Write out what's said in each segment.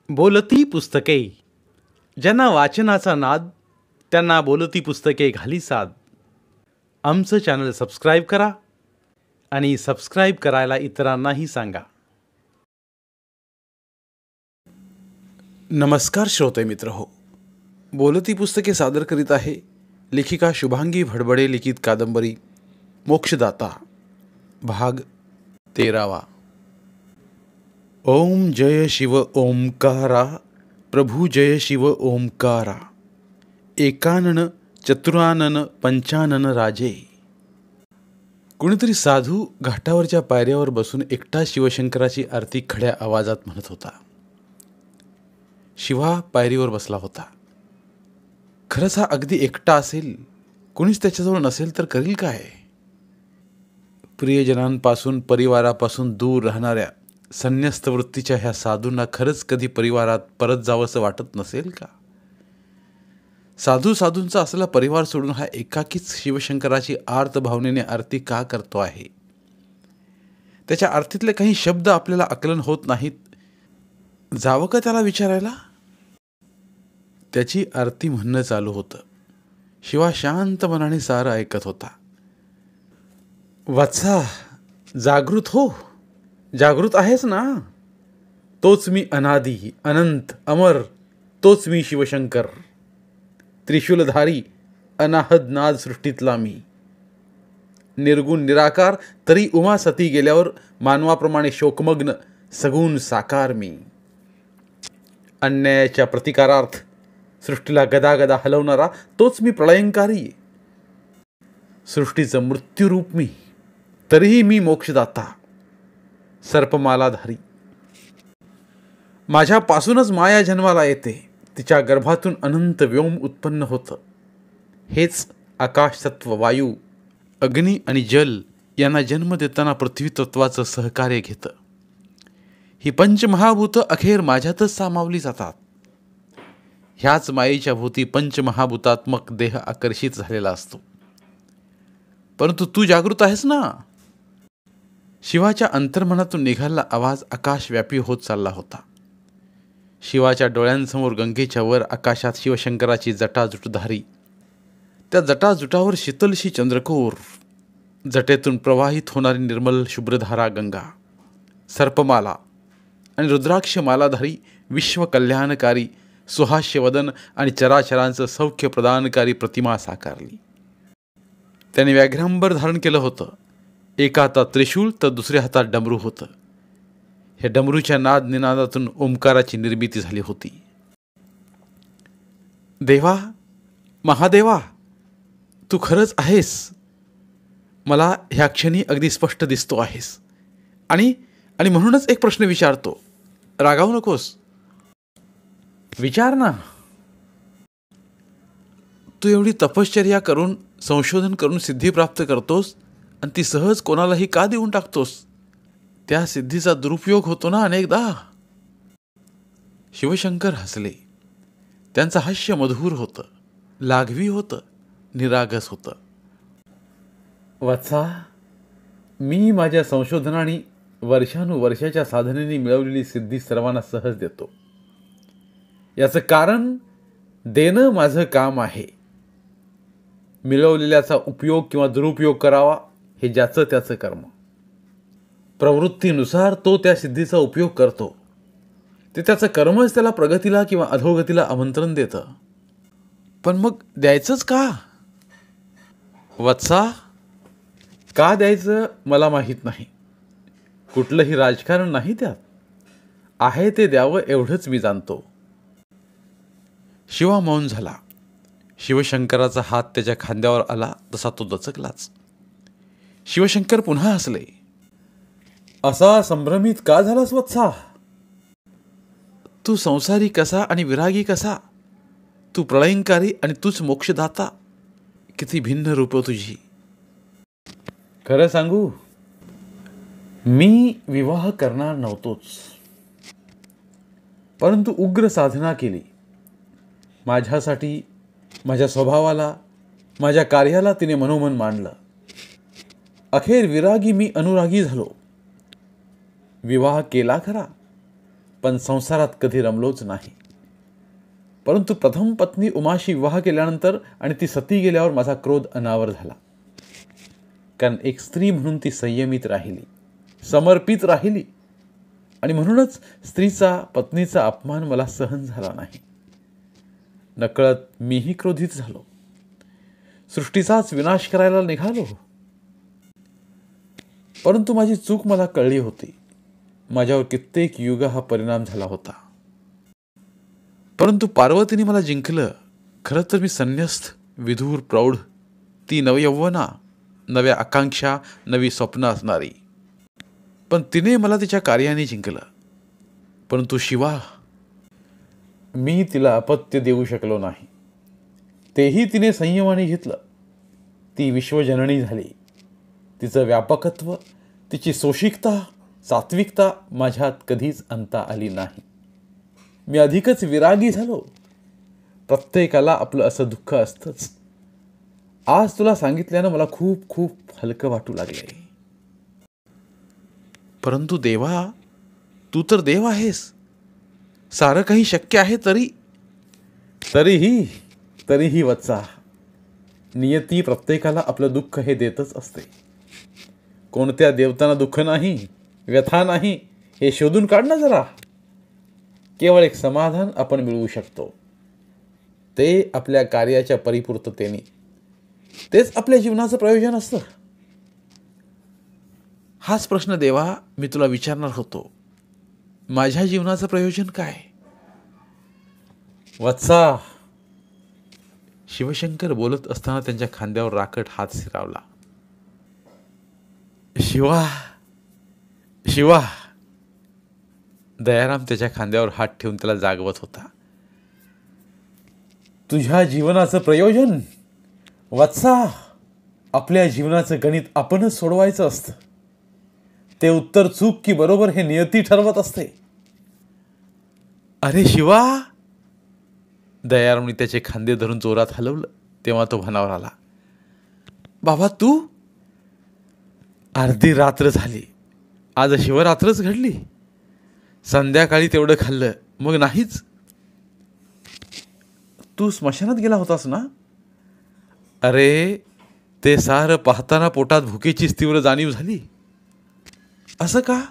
बोलती पुस्तके. ज्यांना वाचनाचा नाद त्यांना बोलती पुस्तके घाली साद. आमचं चॅनल सबस्क्राईब करा आणि सबस्क्राईब करायला इतरांनाही सांगा. नमस्कार श्रोते मित्र हो, बोलती पुस्तके सादर करीत आहे लेखिका शुभांगी भडबडे लिखित कादंबरी मोक्षदाता भाग 13. ओम जय शिव ओंकारा, प्रभु जय शिव ओंकारा. एकानन चतुरानन पंचानन राजे. कुणीतरी साधू घाटावरच्या पायऱ्यावर बसून एकटा शिवशंकराची आरती खड्या आवाजात म्हणत होता. शिवा पायरीवर बसला होता. खरंच हा अगदी एकटा असेल, कुणीच त्याच्याजवळ नसेल तर करील काय? प्रियजनांपासून परिवारापासून दूर राहणाऱ्या संन्यस्त वृत्तीच्या ह्या साधूंना खरंच कधी परिवारात परत जावंसं वाटत नसेल का? साधूंचा असलेला परिवार सोडून हा एकाकीच शिवशंकराची आर्त भावनेने आरती का करतो आहे? त्याच्या आरतीतले काही शब्द आपल्याला आकलन होत नाहीत. जावं का त्याला विचारायला? त्याची आरती म्हणणं चालू होतं. शिवा शांत मनाने सारं ऐकत होता. वत्सा, जागृत हो. जागृत आहेस ना? तोच मी अनादी अनंत अमर, तोच मी शिवशंकर, त्रिशूलधारी अनाहद नाद सृष्टीतला मी. निर्गुण निराकार तरी उमा सती गेल्यावर मानवाप्रमाणे शोकमग्न सगुण साकार मी. अन्यायाच्या प्रतिकारार्थ सृष्टीला गदागदा हलवणारा तोच मी प्रलयंकारी. सृष्टीचं मृत्यूरूप मी, तरीही मी मोक्षदाता, सर्पमालाधारी. माझ्यापासूनच माया जन्माला येते, तिच्या गर्भातून अनंत व्योम उत्पन्न होतं. हेच आकाश सत्व, वायू, अग्नी आणि जल यांना जन्म देताना पृथ्वी तत्वाचं सहकार्य घेतं. ही पंचमहाभूतं अखेर माझ्यातच सामावली जातात. ह्याच मायेच्या भोवती पंचमहाभूतात्मक देह आकर्षित झालेला असतो. परंतु तू जागृत आहेस ना? शिवाच्या अंतर्मनातून निघालेला आवाज आकाशव्यापी होत चालला होता. शिवाच्या डोळ्यांसमोर गंगेच्या वर आकाशात शिवशंकराची जटाजुटधारी, त्या जटाजुटावर शीतलशी चंद्रकोर, जटेतून प्रवाहित होणारी निर्मल शुभ्रधारा गंगा, सर्पमाला आणि रुद्राक्ष मालाधारी विश्वकल्याणकारी सुहास्यवदन आणि चराचरांचं सौख्य प्रदानकारी प्रतिमा साकारली. त्याने व्याघ्रांबर धारण केलं होतं. एका हातात त्रिशूल तर दुसऱ्या हातात डमरू होतं. हे डमरूच्या नाद निनादातून ओंकाराची निर्मिती झाली होती. देवा, महादेवा, तू खरंच आहेस. मला ह्या क्षणी अगदी स्पष्ट दिसतो आहेस. आणि म्हणूनच एक प्रश्न विचारतो. रागावू नकोस, विचार ना. तू एवढी तपश्चर्या करून, संशोधन करून सिद्धी प्राप्त करतोस आणि ती सहज कोणालाही का देऊन टाकतोस? त्या सिद्धीचा दुरुपयोग होतो ना अनेकदा. शिवशंकर हसले. त्यांचं हास्य मधुर होतं, लाघवी होतं, निरागस होतं. वत्सा, मी माझ्या संशोधनाने वर्षानुवर्षाच्या साधनेने मिळवलेली सिद्धी सर्वांना सहज देतो. याचं कारण देणं माझं काम आहे. मिळवलेल्याचा उपयोग किंवा दुरुपयोग करावा हे ज्याचं त्याचं कर्म. प्रवृत्तीनुसार तो त्या सिद्धीचा उपयोग करतो. ते त्याचं कर्मच त्याला प्रगतीला किंवा अधोगतीला आमंत्रण देतं. पण मग द्यायचंच का? वत्सा, का द्यायचं मला माहीत नाही. कुठलंही राजकारण नाही त्यात. आहे ते द्यावं एवढंच मी जाणतो. शिवा मौन झाला. शिवशंकराचा हात त्याच्या खांद्यावर आला तसा तो दचकलाच. शिवशंकर पुन्हा हसले. असा संभ्रमित का झालास वत्सा? तू संसारी कसा आणि विरागी कसा? तू प्रलयंकारी आणि तूच मोक्षदाता. किती भिन्न रूपं तुझी. खरं सांगू, मी विवाह करणार नव्हतोच, परंतु उग्र साधना केली. माझ्यासाठी, माझ्या स्वभावाला, माझ्या कार्याला तिने मनोमन मांडलं. अखेर विरागी मी अनुरागी झालो. विवाह केला खरा, पण संसारात कधी रमलोच नाही. परंतु प्रथम पत्नी उमाशी विवाह केल्यानंतर आणि ती सती गेल्यावर माझा क्रोध अनावर झाला. कारण एक स्त्री म्हणून ती संयमित राहिली, समर्पित राहिली, आणि म्हणूनच स्त्रीचा, पत्नीचा अपमान मला सहन झाला नाही. नकळत मीही क्रोधित झालो. सृष्टीचाच विनाश करायला निघालो. परंतु माझी चूक मला कळली होती. माझ्यावर कित्येक युग हा परिणाम झाला होता. परंतु पार्वतीने मला जिंकलं. खरं तर मी संन्यस्त, विधूर, प्रौढ, ती नवयौवना, नव्या आकांक्षा, नवी स्वप्न असणारी. पण तिने मला तिच्या कार्याने जिंकलं. परंतु शिवा, मी तिला अपत्य देऊ शकलो नाही. तेही तिने संयमाने घेतलं. ती विश्वजननी झाली. तिचं व्यापकत्व, तिची सोशिकता, सात्विकता माझ्यात कधीच आणता आली नाही. मी अधिकच विरागी झालो. प्रत्येकाला आपलं असं दुःख असतंच. आज तुला सांगितल्यानं मला खूप खूप हलकं वाटू लागले. परंतु देवा, तू तर देव आहेस. सारं काही शक्य आहे तरीही वत्सा, नियती प्रत्येकाला आपलं दुःख हे देतच असते. कोणत्या देवतांना दुःख नाही, व्यथा नाही, हे शोधून काढ ना जरा. केवळ एक समाधान आपण मिळवू शकतो, ते आपल्या कार्याच्या परिपूर्ततेने. तेच आपल्या जीवनाचं प्रयोजन असतं. हाच प्रश्न देवा मी तुला विचारणार होतो. माझ्या जीवनाचं प्रयोजन काय? वत्सा, शिवशंकर बोलत असताना त्यांच्या खांद्यावर राकट हात फिरवला. शिवा, शिवा. दयाराम त्याच्या खांद्यावर हात ठेवून त्याला जागवत होता. तुझ्या जीवनाचं प्रयोजन? वत्सा, आपल्या जीवनाचं गणित आपणच सोडवायचं असतं. ते उत्तर चूक की बरोबर हे नियती ठरवत असते. अरे शिवा. दयारामने त्याचे खांदे धरून जोरात हलवलं. तेव्हा तो भानावर आला. बाबा तू? अर्धी रात्र झाली. आज शिवरात्रच घडली. संध्याकाळी तेवढं खाल्लं, मग नाहीच. तू स्मशानात गेला होतास ना? अरे, ते सारं पाहताना पोटात भुकेचीच तीव्र जाणीव झाली. असं का?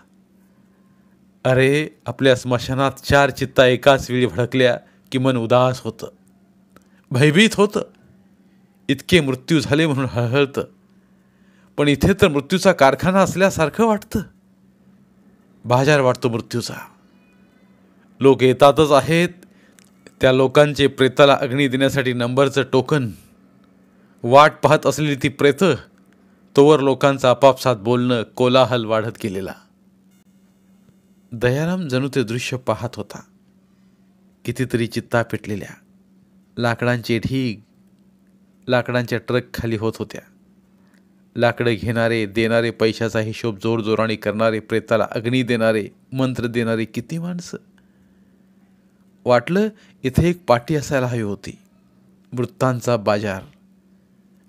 अरे, आपल्या स्मशानात 4 चित्ता एकाच वेळी भडकल्या की मन उदास होतं, भयभीत होतं. इतके मृत्यू झाले म्हणून हळहळतं. पण इथे तर मृत्यूचा कारखाना असल्यासारखं वाटतं. बाजार वाटतो मृत्यूचा. लोक येतातच आहेत. त्या लोकांचे प्रेताला अग्नी देण्यासाठी नंबरचं टोकन. वाट पाहत असलेली ती प्रेतं. तोवर लोकांचा आपापसात बोलणं, कोलाहल वाढत गेलेला. दयाराम जणू ते दृश्य पाहत होता. कितीतरी चित्ता पेटलेल्या, लाकडांचे ढीग लाकडांच्या ट्रक खाली होत होत्या. लाकडं घेणारे, देणारे, पैशाचा हिशोब जोरजोराने करणारे, प्रेताला अग्नी देणारे, मंत्र देणारे किती माणसं. वाटलं इथे एक पाटी असायला हवी होती. मृतांचा बाजार.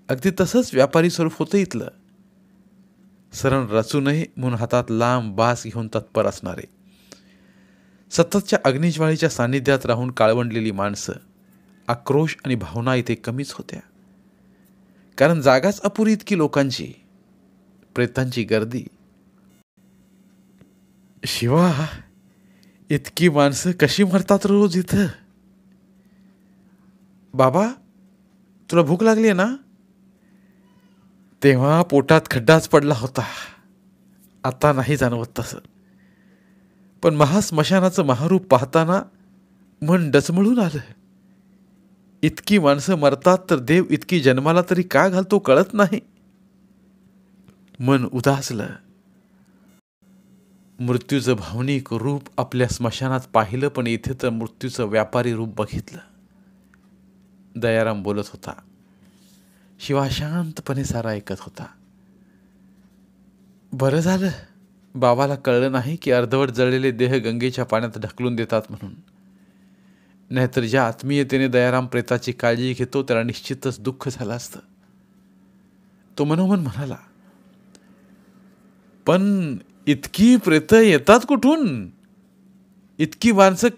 अगदी तसंच व्यापारी स्वरूप होतं इथलं. सरण रचू नये म्हणून हातात लांब बास घेऊन तत्पर असणारे, सततच्या अग्निज्वाळीच्या सान्निध्यात राहून काळवंडलेली माणसं. आक्रोश आणि भावना इथे कमीच होत्या. कारण जागाच अपुरी इतकी लोकांची, प्रेतांची गर्दी. शिवा, इतकी माणसं कशी मरतात रोज इथं? बाबा, तुला भूक लागली आहे ना? तेव्हा पोटात खड्डाच पडला होता. आता नाही जाणवत तसं. पण महास्मशानाचं महारूप पाहताना मन डचमळून आलं. इतकी माणसं मरतात तर देव इतकी जन्माला तरी का घालतो कळत नाही. मन उदासलं. मृत्यूचं भावनिक रूप आपल्या स्मशानात पाहिलं, पण इथे तर मृत्यूचं व्यापारी रूप बघितलं. दयाराम बोलत होता. शिवा शांतपणे सारा ऐकत होता. बरं झालं बाबाला कळलं नाही की अर्धवट जळलेले देह गंगेच्या पाण्यात ढकलून देतात म्हणून. नाहीतर ज्या आत्मीयतेने दयाराम प्रेताची काळजी घेतो त्याला निश्चितच दुःख झालं असतं. तो मनोमन म्हणाला, पण इतकी प्रेतं येतात कुठून? इतकी माणसं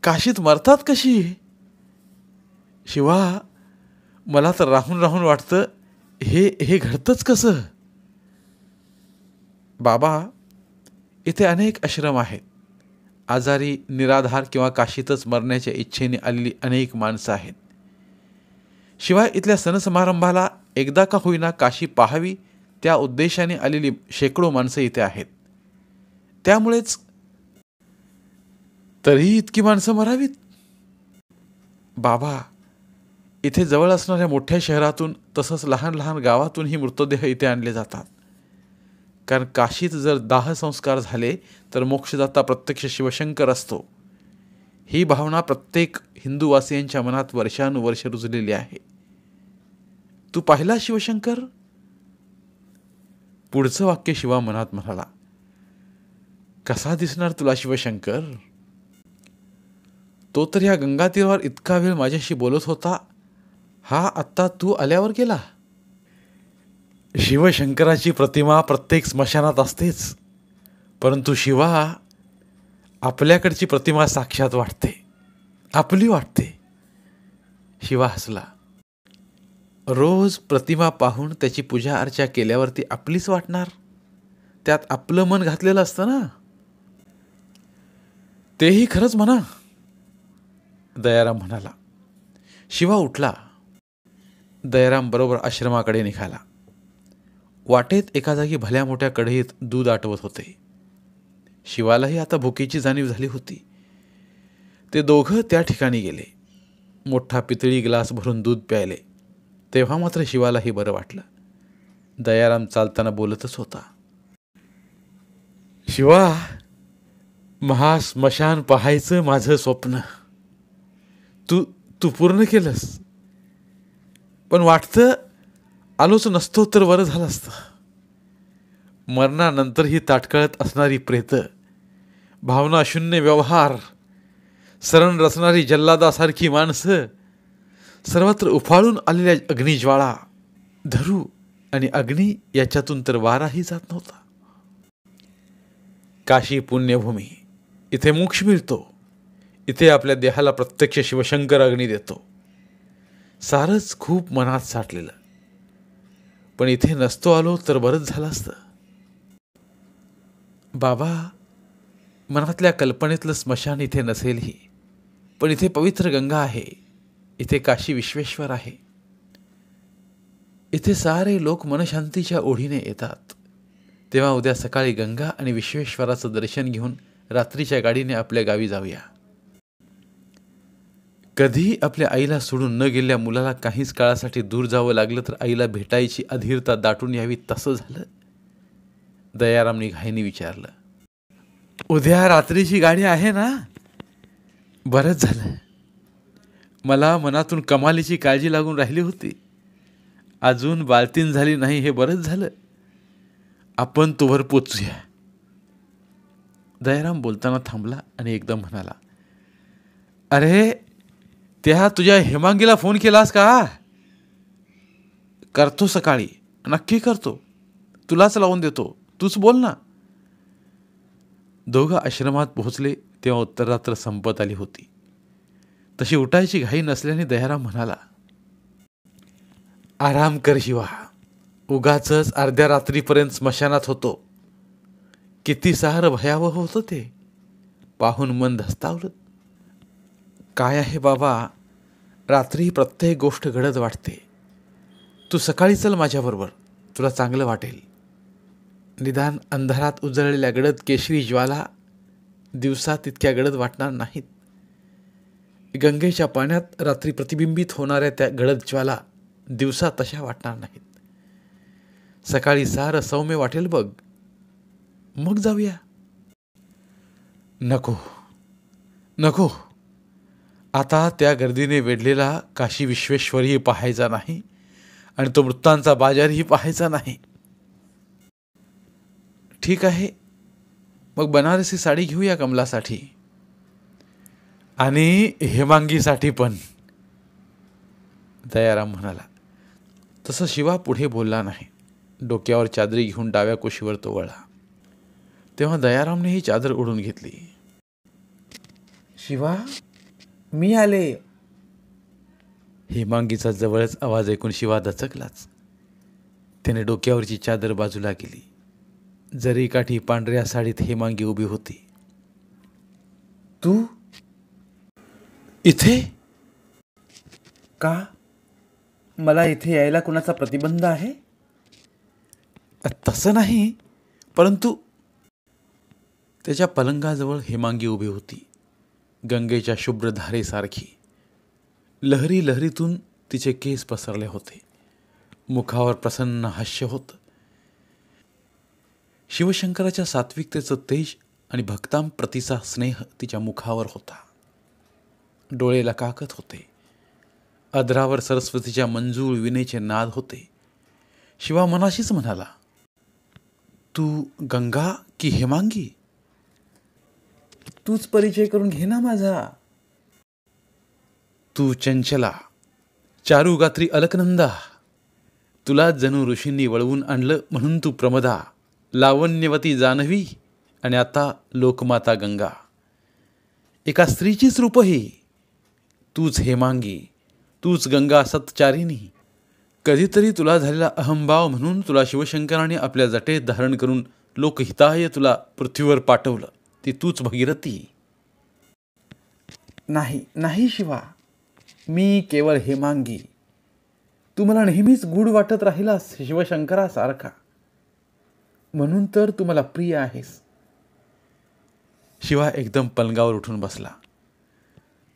काशीत मरतात कशी? शिवा, मला तर राहून राहून वाटतं हे हे घडतंच कसं? बाबा, इथे अनेक आश्रम आहेत. आजारी, निराधार किंवा काशीतच मरण्याच्या इच्छेने आलेली अनेक माणसं आहेत. शिवाय इथल्या सणसमारंभाला एकदा का होईना काशी पाहावी त्या उद्देशाने आलेली शेकडो माणसं इथे आहेत. त्यामुळेच तरीही इतकी माणसं मरावीत? बाबा, इथे जवळ असणाऱ्या मोठ्या शहरातून तसंच लहान लहान गावातूनही मृतदेह इथे आणले जातात. कारण काशीत जर दाह संस्कार झाले तर मोक्षदाता प्रत्यक्ष शिवशंकर असतो, ही भावना प्रत्येक हिंदूवासियांच्या मनात वर्षानुवर्ष रुजलेली आहे. तू पाहिला शिवशंकर? पुढचं वाक्य शिवा मनात म्हणाला, कसा दिसणार तुला शिवशंकर? तो तर या गंगातीरावर इतका वेळ माझ्याशी बोलत होता, हा आत्ता तू आल्यावर गेला. शिवशंकराची प्रतिमा प्रत्येक स्मशानात असतेच, परंतु शिवा, आपल्याकडची प्रतिमा साक्षात वाटते, आपली वाटते. शिवा हसला. रोज प्रतिमा पाहून त्याची पूजा अर्चा केल्यावरती आपलीच वाटणार, त्यात आपलं मन घातलेलं असतं ना. तेही खरंच म्हणा, दयाराम म्हणाला. शिवा उठला. दयाराम बरोबर आश्रमाकडे निघाला. वाटेत एका जागी भल्या मोठ्या कढईत दूध आटवत होते. शिवालाही आता भुकेची जाणीव झाली होती. ते दोघं त्या ठिकाणी गेले. मोठा पितळी ग्लास भरून दूध प्यायले. तेव्हा मात्र शिवालाही बरं वाटलं. दयाराम चालताना बोलतच होता. शिवा, महास्मशान पाहायचं माझं स्वप्न तू तू पूर्ण केलंस. पण वाटतं आलोच नसतो तर बरं झालं असतं. मरणानंतरही ताटकळत असणारी प्रेत, भावनाशून्य व्यवहार, सरण रचणारी जल्लादासारखी माणसं, सर्वत्र उफाळून आलेल्या अग्निज्वाळा, धरू आणि अग्नी याच्यातून तर वाराही जात नव्हता. काशी पुण्यभूमी, इथे मोक्ष मिळतो. इथे आपल्या देहाला प्रत्यक्ष शिवशंकर अग्नी देतो. सारंच खूप मनात साठलेलं. पण इथे नसतो आलो तर बरंच झालं असतं. बाबा, मनातल्या कल्पनेतलं स्मशान इथे नसेलही, पण इथे पवित्र गंगा आहे. इथे काशी विश्वेश्वर आहे. इथे सारे लोक मनशांतीच्या ओढीने येतात. तेव्हा उद्या सकाळी गंगा आणि विश्वेश्वराचं दर्शन घेऊन रात्रीच्या गाडीने आपल्या गावी जाऊया. कधी आपल्या आईला सोडून न गेलेल्या मुलाला काहीच काळासाठी दूर जावं लागलं तर आईला भेटायची अधीरता दाटून यावी, तसं झालं? दयारामनी घाईने विचारलं. उद्या रात्रीची गाडी आहे ना? बरंच झालं. मला मनातून कमालीची काळजी लागून राहिली होती. अजून बालतीन झाली नाही, हे बरंच झालं. आपण तोवर पोचूया. दयाराम बोलताना थांबला आणि एकदम म्हणाला, अरे, त्या तुझ्या हेमांगीला फोन केलास का? करतो सकाळी, नक्की करतो. तुलाच लावून देतो, तूच बोल ना. दोघं आश्रमात पोहोचले तेव्हा उत्तरात्र संपत आली होती. तशी उठायची घाई नसल्याने दयाराम म्हणाला, आराम कर शिवा. उगाचच अर्ध्या रात्रीपर्यंत स्मशानात होतो. किती सारं भयावह होतं ते. पाहून मन धस्तावलं. काय आहे बाबा, रात्री प्रत्येक गोष्ट घडत वाटते. तू सकाळी चल माझ्याबरोबर, तुला चांगलं वाटेल. निदान अंधारात उजळलेल्या गडद केशरी ज्वाला दिवसा तितक्या गडद वाटणार नाहीत. गंगेच्या पाण्यात रात्री प्रतिबिंबित होणाऱ्या त्या गडद ज्वाला दिवसा तशा वाटणार नाहीत. सकाळी सारं सौम्य वाटेल बघ, मग जाऊया. नको नको, आता त्या गर्दीने वेढलेला काशी विश्वेश्वरही पाहायचा नाही आणि तो मृतांचा बाजारही पाहायचा नाही. ठीक आहे, मग बनारसी साडी घेऊया कमलासाठी आणि हेमांगीसाठी पण, दयाराम म्हणाला. तसं शिवा पुढे बोलला नाही. डोक्यावर चादरी घेऊन डाव्या कुशीवर तो वळला. तेव्हा दयारामने ही चादर ओढून घेतली. शिवा, मी आले. हेमांगीचा जवळच आवाज ऐकून शिवा दचकलाच. त्याने डोक्यावरची चादर बाजूला केली. जरी काठी पांढऱ्या साडीत हेमांगी उभी होती. तू इथे? का? मला इथे यायला कुणाचा प्रतिबंध आहे? तसं नाही, परंतु त्याच्या पलंगाजवळ हेमांगी उभी होती. गंगेच्या शुभ्र धारेसारखी. लहरी लहरीतून तिचे केस पसरले होते. मुखावर प्रसन्न हास्य होतं. शिवशंकराच्या सात्विकतेचं तेज आणि भक्तांप्रतीचा स्नेह तिच्या मुखावर होता. डोळे लकाकत होते. अधरावर सरस्वतीच्या मंजूळ विनेचे नाद होते. शिवा मनाशीच म्हणाला, तू गंगा की हेमांगी? तूच परिचय करून घे ना माझा. तू चंचला, चारुगात्री अलकनंदा. तुला जणू ऋषींनी वळवून आणलं म्हणून तू प्रमदा, लावण्यवती जान्हवी आणि आता लोकमाता गंगा. एका स्त्रीचीच रूप ही. तूच हेमांगी, तूच गंगा सत्चारिणी. कधीतरी तुला झालेला अहंभाव म्हणून तुला शिवशंकराने आपल्या जटेत धारण करून लोकहिताय तुला पृथ्वीवर पाठवलं. ती तूच भगीरथी. नाही नाही शिवा, मी केवळ हेमांगी. तू मला नेहमीच गूढ वाटत राहिलास शिवशंकरासारखा, म्हणून तर तू मला प्रिय आहेस. शिवा एकदम पलंगावर उठून बसला.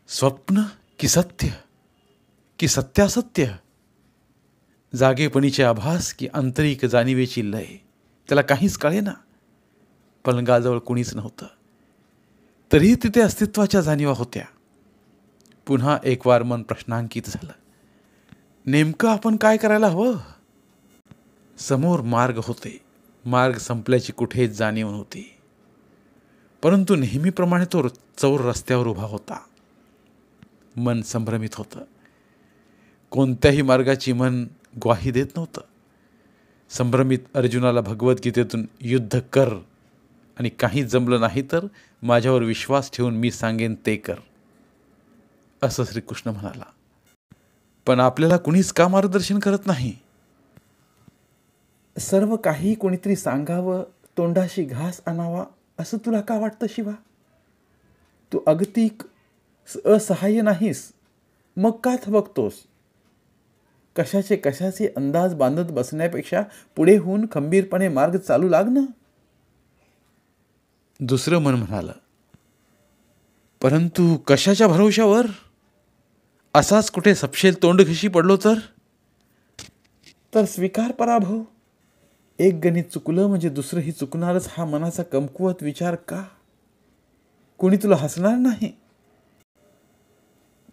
स्वप्न की सत्य, की सत्यासत्य? जागेपणीचे आभास की आंतरिक जाणीवेची लय? त्याला काहीच कळेना. पलंगाजवळ कुणीच नव्हतं, तरीही तिथे अस्तित्वाच्या जाणीवा होत्या. पुन्हा एक वार मन प्रश्नांकित झालं. नेमकं आपण काय करायला हवं? समोर मार्ग होते. मार्ग संपल्याची कुठेच जाणीव नव्हती. परंतु नेहमीप्रमाणे तो चौर रस्त्यावर उभा होता. मन संभ्रमित होतं. कोणत्याही मार्गाची मन ग्वाही देत नव्हतं. संभ्रमित अर्जुनाला भगवद्गीतेतून युद्ध कर आणि काही जमलं नाही तर माझ्यावर विश्वास ठेवून मी सांगेन ते कर, असं श्रीकृष्ण म्हणाला. पण आपल्याला कुणीच का मार्गदर्शन करत नाही? सर्व काही कोणीतरी सांगावं, तोंडाशी घास आणावा, असं तुला का वाटतं शिवा? तू अगतिक असहाय्य नाहीस, मग का थबकतोस? कशाचे अंदाज बांधत बसण्यापेक्षा पुढे होऊन खंबीरपणे मार्ग चालू लाग ना. दुसरं मन म्हणालं, परंतु कशाच्या भरवशावर? असाच कुठे सपशेल तोंडघशी पडलो तर स्वीकार पराभव. एक गणित चुकलं म्हणजे दुसरंही चुकणारच, हा मनाचा कमकुवत विचार का? कोणी तुला हसणार नाही.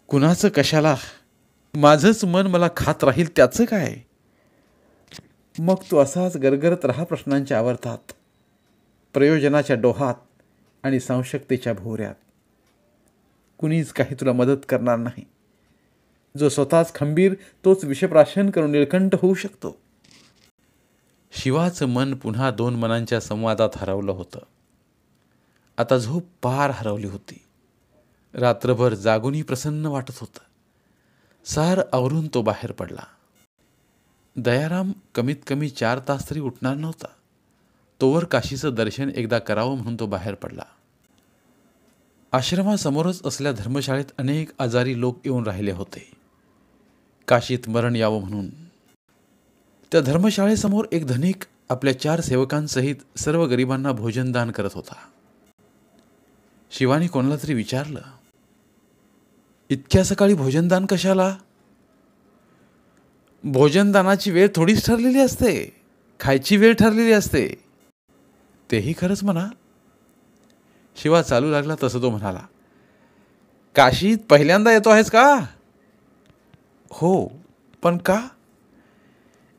कुणाचं कशाला? माझंच मन मला खात राहील त्याचं काय? मग तू असाच गरगरत राहा प्रश्नांच्या आवर्तात, प्रयोजनाच्या डोहात आणि संशक्तीच्या भोवऱ्यात. कुणीच काही तुला मदत करणार नाही. जो स्वतःच खंबीर तोच विषप्राशन करून निळकंठ होऊ शकतो. शिवाचं मन पुन्हा दोन मनांच्या संवादात हरवलं होतं. आता झोप पार हरवली होती. रात्रभर जागूनही प्रसन्न वाटत होतं. सार आवरून तो बाहेर पडला. दयाराम कमीत कमी 4 तास तरी उठणार नव्हता. तोवर काशीचं दर्शन एकदा करावं म्हणून तो बाहेर पडला. आश्रमासमोरच असलेल्या धर्मशाळेत अनेक आजारी लोक येऊन राहिले होते, काशीत मरण यावं म्हणून. त्या धर्मशाळेसमोर एक धनिक आपल्या 4 सेवकांसहित सर्व गरिबांना भोजनदान करत होता. शिवानी कोणाला तरी विचारलं, इतक्या सकाळी भोजनदान कशाला? भोजनदानाची वेळ थोडीच ठरलेली असते, खायची वेळ ठरलेली असते. तेही खरंच म्हणा. शिवा चालू लागला तसं तो म्हणाला, काशीत पहिल्यांदा येतो आहेस का? हो, पण का?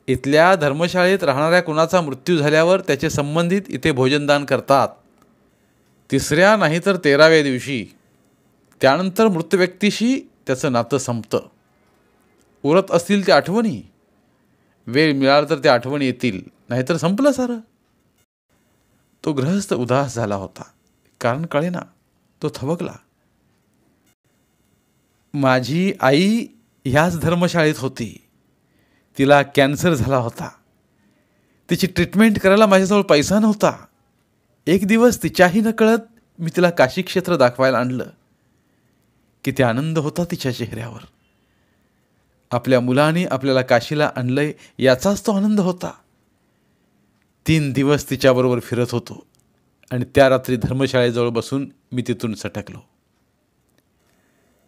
इथल्या धर्मशाळेत राहणाऱ्या कुणाचा मृत्यू झाल्यावर त्याचे संबंधित इथे भोजनदान करतात. 3ऱ्या नाही तर 13व्या दिवशी. त्यानंतर मृत व्यक्तीशी त्याचं नातं संपतं. उरत असतील त्या आठवणी. वेळ मिळाला तर त्या आठवणी येतील, नाहीतर संपलं सारं. तो गृहस्थ उदास झाला होता. कारण कळेना. तो थबकला. माझी आई ह्याच धर्मशाळेत होती. तिला कॅन्सर झाला होता. तिची ट्रीटमेंट करायला माझ्याजवळ पैसा नव्हता. एक दिवस तिच्याही नकळत मी तिला काशी क्षेत्र दाखवायला आणलं. किती आनंद होता तिच्या चेहऱ्यावर. आपल्या मुलाने आपल्याला काशीला आणलंय याचाच तो आनंद होता. 3 दिवस तिच्याबरोबर फिरत होतो आणि त्या रात्री धर्मशाळेजवळ बसून मी तिथून सटकलो.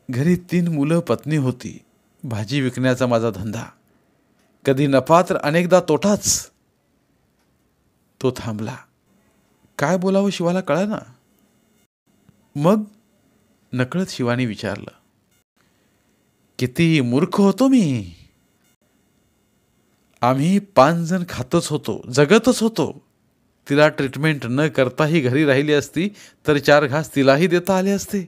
घरी 3 मुलं, पत्नी होती. भाजी विकण्याचा माझा धंदा. कधी नफा तर अनेकदा तोटाच. तो थांबला. काय बोलावं शिवाला कळेना. मग नकळत शिवानी विचारलं, किती मूर्ख होतो मी. आम्ही 5 जण खातच होतो, जगतच होतो. तिला ट्रीटमेंट न करताही घरी राहिली असती तर 4 घास तिलाही देता आले असते.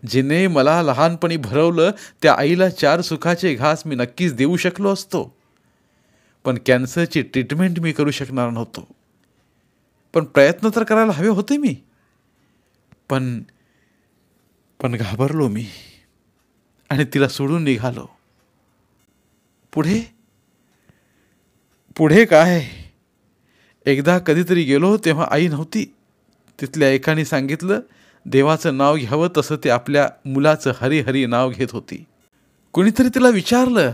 जिने मला लहानपणी भरवलं त्या आईला 4 सुखाचे घास मी नक्कीच देऊ शकलो असतो. पण कॅन्सरची ट्रीटमेंट मी करू शकणार नव्हतो. पण प्रयत्न तर करायला हवे होते मी. पण घाबरलो मी आणि तिला सोडून निघालो. पुढे काय. एकदा कधीतरी गेलो तेव्हा आई नव्हती. तिथल्या एकाने सांगितलं, देवाचं नाव घ्यावं तसं ते आपल्या मुलाचं हरी हरी नाव घेत होती. कुणीतरी तिला विचारलं,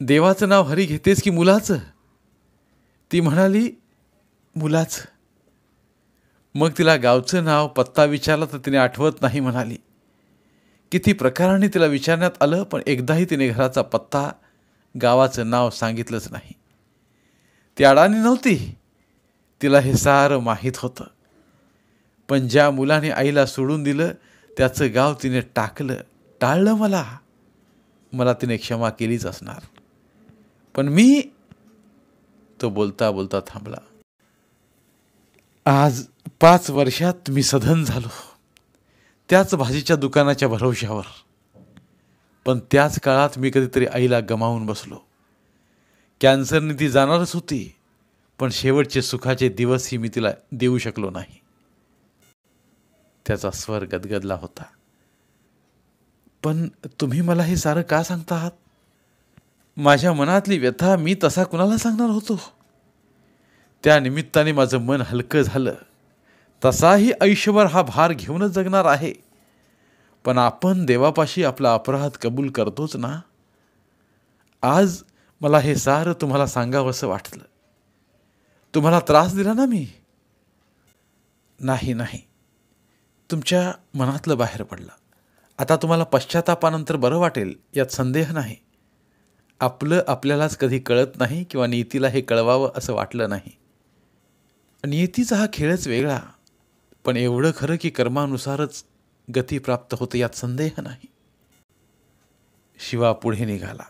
देवाचं नाव हरी घेतेस की मुलाचं. ती म्हणाली, मुलाचं. मग तिला गावचं नाव पत्ता विचारला तर तिने आठवत नाही म्हणाली. किती प्रकाराने तिला विचारण्यात आलं पण एकदाही तिने घराचा पत्ता, गावाचं नाव सांगितलंच नाही. ती अडाणी नव्हती. तिला हे सारं माहीत होतं. पण ज्या मुलाने आईला सोडून दिलं त्याचं गाव तिने टाळलं मला तिने क्षमा केलीच असणार. पण मी. तो बोलता बोलता थांबला. आज 5 वर्षात मी सधन झालो. त्याच भाजीच्या दुकानाच्या भरवशावर. पण त्याच काळात मी कधीतरी आईला गमावून बसलो. कॅन्सरने ती जाणारच होती. पण शेवटचे सुखाचे दिवसही मी तिला देऊ शकलो नाही. त्याचा स्वर गदगदला होता. पण तुम्ही मला हे सारं का सांगता आहात. माझ्या मनातली व्यथा मी तसा कुणाला सांगणार होतो. त्या निमित्ताने माझं मन हलकं झालं. तसाही आयुष्यभर हा भार घेऊनच जगणार आहे. पण आपण देवापाशी आपला अपराध कबूल करतोच ना. आज मला हे सारं तुम्हाला सांगावंसं वाटलं. तुम्हाला त्रास दिला ना मी. नाही, तुमच्या मनातलं बाहेर पडलं. आता तुम्हाला पश्चातापानंतर बरं वाटेल यात संदेह नाही. आपलं आपल्यालाच कधी कळत नाही किंवा नियतीला हे कळवावं असं वाटलं नाही. नियतीचा हा खेळच वेगळा. पण एवढं खरं की कर्मानुसारच गती प्राप्त होते यात संदेह नाही. शिवा पुढे निघाला.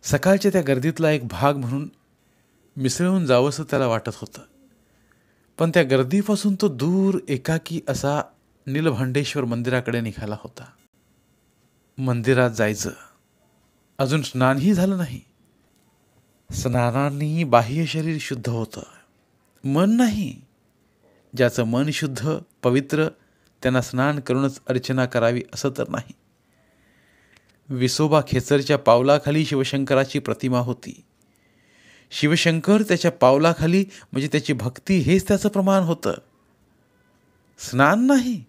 सकाळच्या त्या गर्दीतला एक भाग म्हणून मिसळून जावंसं त्याला वाटत होतं. पण त्या गर्दीपासून तो दूर एकाकी असा नीलभांडेश्वर मंदिराकडे निघाला होता. मंदिरात जायचं. अजून स्नानही झालं नाही. स्नानाने बाह्य शरीर शुद्ध होतं, मन नाही. ज्याचं मन शुद्ध पवित्र त्यांना स्नान करूनच अर्चना करावी असं तर नाही. विसोबा खेचरच्या पावलाखाली शिवशंकराची प्रतिमा होती. शिवशंकर त्याच्या पावलाखाली म्हणजे त्याची भक्ती हेच त्याचं प्रमाण होतं. स्नान नाही.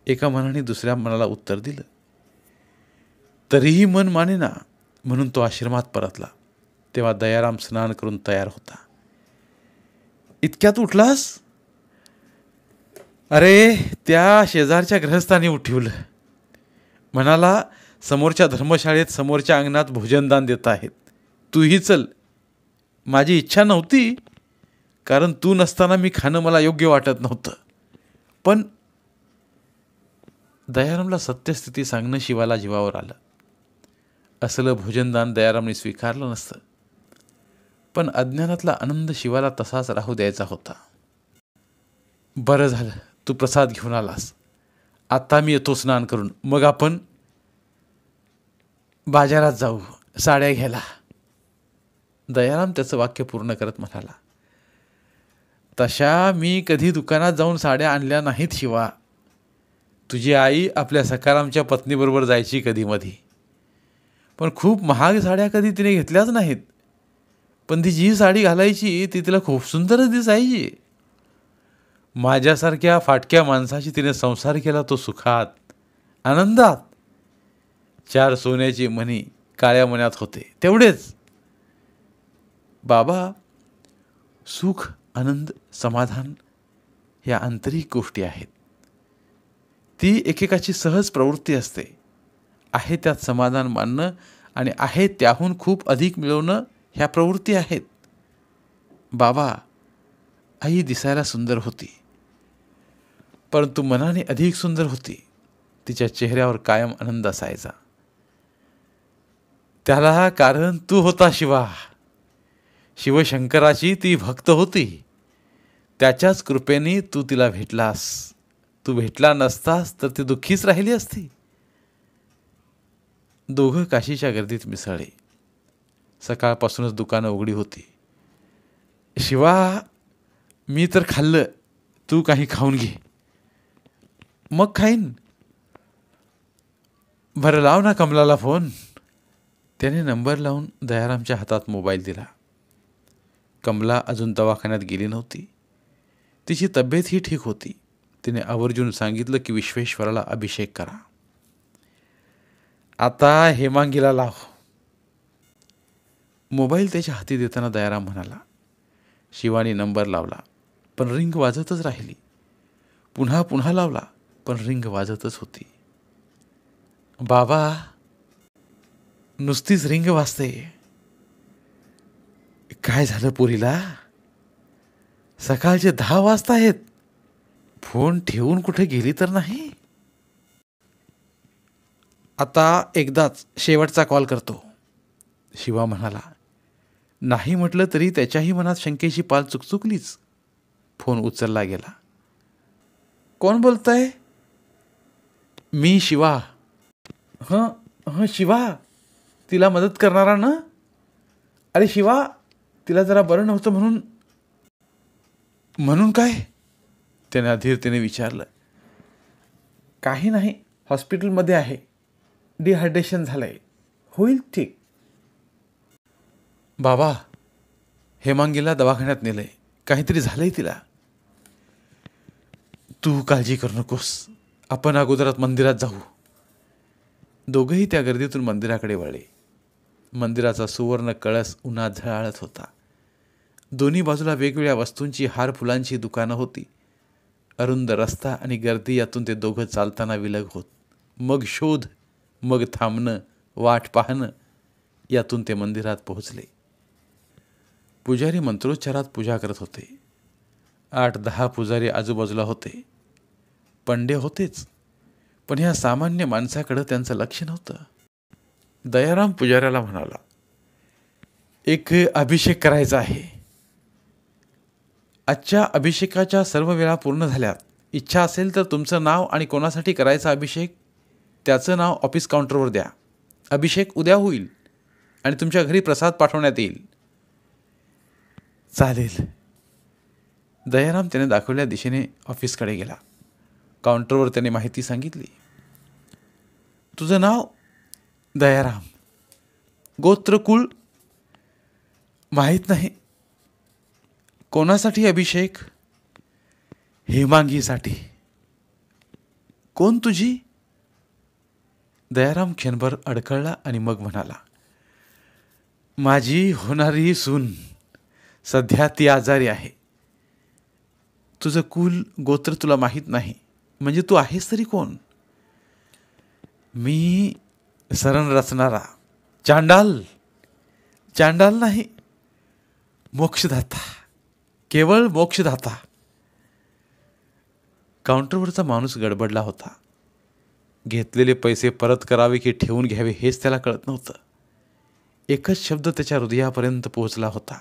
एका मनाने दुसऱ्या मनाला उत्तर दिलं. तरीही मन मानेना म्हणून तो आश्रमात परतला. तेव्हा दयाराम स्नान करून तयार होता. इतक्यात उठलास. अरे त्या शेजारच्या गृहस्थाने उठवलं. म्हणाला, समोरच्या धर्मशाळेत समोरच्या अंगणात भोजनदान देत आहेत, तूही चल. माझी इच्छा नव्हती, कारण तू नसताना मी खाणं मला योग्य वाटत नव्हतं. पण दयारामला सत्यस्थिती सांगणं शिवाला जीवावर आलं. असलं भोजनदान दयारामने स्वीकारलं नसतं. पण अज्ञानातला आनंद शिवाला तसाच राहू द्यायचा होता. बरं झालं तू प्रसाद घेऊन आलास. आता मी येतो स्नान करून, मग आपण बाजारात जाऊ साड्या घ्यायला. दयाराम त्याचं वाक्य पूर्ण करत म्हणाला, तशा मी कधी दुकानात जाऊन साड्या आणल्या नाहीत शिवा. तुझी आई आपल्या सखारामच्या पत्नीबरोबर जायची कधीमधी, पण खूप महाग साड्या कधी तिने घेतल्याच नाहीत. पण ती जी साडी घालायची ती तिला खूप सुंदरच दिसायची. माझ्यासारख्या फाटक्या माणसाशी तिने संसार केला, तो सुखात, आनंदात. 4 सोन्याची मणी काळ्या मण्यात होते, तेवढेच. बाबा, सुख, आनंद, समाधान ह्या आंतरिक गोष्टी आहेत. ती एकेकाची सहज प्रवृत्ती असते. आहे त्यात समाधान मानणं आणि आहे त्याहून खूप अधिक मिळवणं ह्या प्रवृत्ती आहेत. बाबा, आई दिसायला सुंदर होती, परंतु मनाने अधिक सुंदर होती. तिच्या चेहऱ्यावर कायम आनंद असायचा. त्याला कारण तू होता शिवा. शिवशंकराची ती भक्त होती. त्याच्याच कृपेने तू तिला भेटलास. तू भेटला नसतास तर ती दुःखीच राहिली असती. दोघं काशीच्या गर्दीत मिसळले. सकाळपासूनच दुकानं उघडी होती. शिवा, मी तर खाल्लं, तू काही खाऊन घे. मग खाईन. बरं, लाव ना कमलाला फोन. त्याने नंबर लावून दयारामच्या हातात मोबाईल दिला. कमला अजून दवाखान्यात गेली नव्हती. तिची तब्येतही ठीक होती. तिने आवर्जून सांगितलं की विश्वेश्वराला अभिषेक करा. आता हेमांगीला लाव. मोबाईल त्याच्या हाती देताना दयाराम म्हणाला. शिवानी नंबर लावला, पण रिंग वाजतच राहिली. पुन्हा पुन्हा लावला, पण रिंग वाजतच होती. बाबा, नुसतीच रिंग वाजते. काय झालं पुरीला? सकाळचे 10 वाजताहेत. फोन ठेवून कुठे गेली तर नाही? आता एकदाच शेवटचा कॉल करतो, शिवा म्हणाला. नाही म्हटलं तरी त्याच्याही मनात शंकेची पाल चुकचुकलीच. फोन उचलला गेला. कोण बोलतंय? मी शिवा. हं शिवा, तिला मदत करणारा ना? अरे शिवा, तिला जरा बरं नव्हतं म्हणून. म्हणून काय? त्याने अधीरतेने विचारलं. काही नाही, हॉस्पिटलमध्ये आहे. डिहायड्रेशन झालंय, होईल ठीक. बाबा, हेमांगीला दवाखान्यात नेलंय. काहीतरी झालंय तिला. तू काळजी करू नकोस. आपण अगोदरात मंदिरात जाऊ. दोघंही त्या गर्दीतून मंदिराकडे वळले. मंदिराचा सुवर्ण कळस उन्हात झळाळत होता. दोन्ही बाजूला वेगवेगळ्या वस्तूंची, हार फुलांची दुकानं होती. अरुंद रस्ता आणि गर्दी यातून ते दोघं चालताना विलग होत. मग शोध, मग थांबणं, वाट पाहणं, यातून ते मंदिरात पोहोचले. पुजारी मंत्रोच्चारात पूजा करत होते. 8-10 पुजारी आजूबाजूला होते. पंडे होतेच, पण ह्या सामान्य माणसाकडं त्यांचं लक्ष नव्हतं. दयाराम पुजाऱ्याला म्हणाला, एक अभिषेक करायचा आहे. आजच्या अभिषेकाच्या सर्व वेळा पूर्ण झाल्यात. इच्छा असेल तर तुमचं नाव आणि कोणासाठी करायचा अभिषेक त्याचं नाव ऑफिस काउंटरवर द्या. अभिषेक उद्या होईल आणि तुमच्या घरी प्रसाद पाठवण्यात येईल. चालेल. दयाराम त्याने दाखवल्या दिशेने ऑफिसकडे गेला. काउंटरवर त्याने माहिती सांगितली. तुझं नाव? दयाराम. गोत्र, कुळ? माहीत नाही. कोणासाठी अभिषेक? हेमांगीसाठी. कोण तुझी? दयाराम क्षणभर अडखळला आणि मग म्हणाला, माझी होणारी सून. सध्या ती आजारी आहे. तुझं कुल, गोत्र तुला माहीत नाही, म्हणजे तू आहेस तरी कोण? मी सरण रचणारा. चांडाल? चांडाल नाही, मोक्षदाता. केवळ मोक्षदाता. काउंटरवरचा माणूस गडबडला होता. घेतलेले पैसे परत करावे की ठेवून घ्यावे हेच त्याला कळत नव्हतं. एकच शब्द त्याच्या हृदयापर्यंत पोहोचला होता,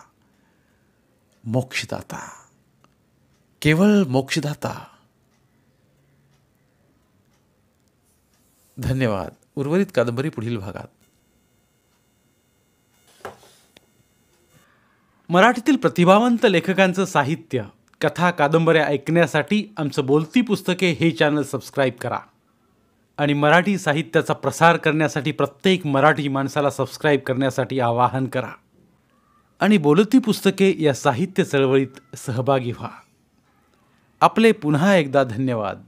मोक्षदाता. केवळ मोक्षदाता. धन्यवाद. उर्वरित कादंबरी पुढील भागात. मराठीतील प्रतिभावंत लेखकांचं साहित्य, कथा, कादंबऱ्या ऐकण्यासाठी आमचं बोलती पुस्तके हे चॅनल सबस्क्राईब करा. आणि मराठी साहित्याचा प्रसार करण्यासाठी प्रत्येक मराठी माणसाला सबस्क्राईब करण्यासाठी आवाहन करा आणि बोलती पुस्तके या साहित्य चळवळीत सहभागी व्हा. आपले पुन्हा एकदा धन्यवाद.